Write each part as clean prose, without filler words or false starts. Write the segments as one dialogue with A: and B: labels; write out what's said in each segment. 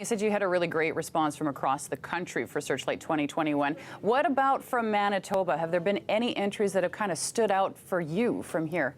A: You said you had a really great response from across the country for Searchlight 2021. What about from Manitoba? Have there been any entries that have kind of stood out for you from here?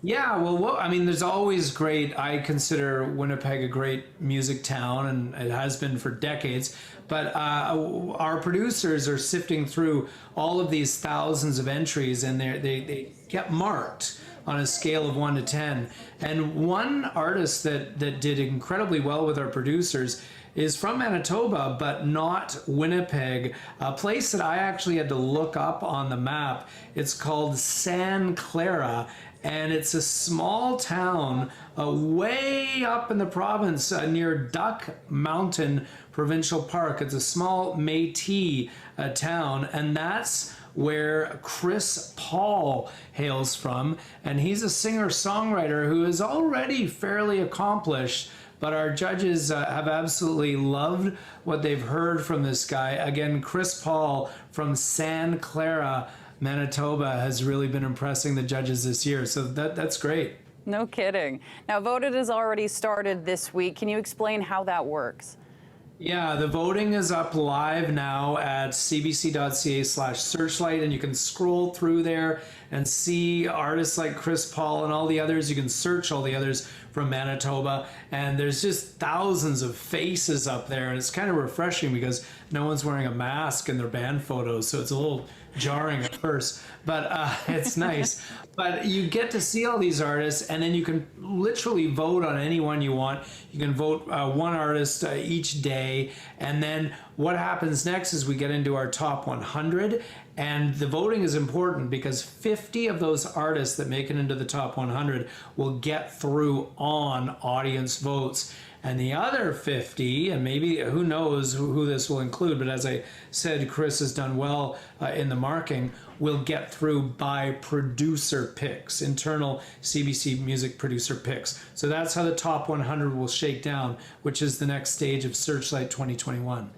B: Yeah, well, I mean, there's always great. I consider Winnipeg a great music town, and it has been for decades. But our producers are sifting through all of these thousands of entries, and they get marked on a scale of 1 to 10. And one artist that did incredibly well with our producers is from Manitoba, but not Winnipeg, a place that I actually had to look up on the map. It's called San Clara, and it's a small town way up in the province near Duck Mountain Provincial Park. It's a small Métis town, and that's where Chris Paul hails from. And he's a singer-songwriter who is already fairly accomplished, but our judges have absolutely loved what they've heard from this guy. Again, Chris Paul from San Clara, Manitoba, has really been impressing the judges this year. So that's great.
A: No kidding. Now, voting has already started this week. Can you explain how that works?
B: Yeah, the voting is up live now at cbc.ca/searchlight, and you can scroll through there and see artists like Chris Paul and all the others. You can search all the others from Manitoba, and there's just thousands of faces up there, and it's kind of refreshing because no one's wearing a mask in their band photos, so it's a little jarring at first, but it's nice. But you get to see all these artists, and then you can literally vote on anyone you want. You can vote one artist each day, and then what happens next is we get into our top 100, and the voting is important because 50 of those artists that make it into the top 100 will get through on audience votes. And the other 50, and maybe who knows who this will include, but as I said, Chris has done well in the marking, will get through by producer picks, internal CBC music producer picks. So that's how the top 100 will shake down, which is the next stage of Searchlight 2021.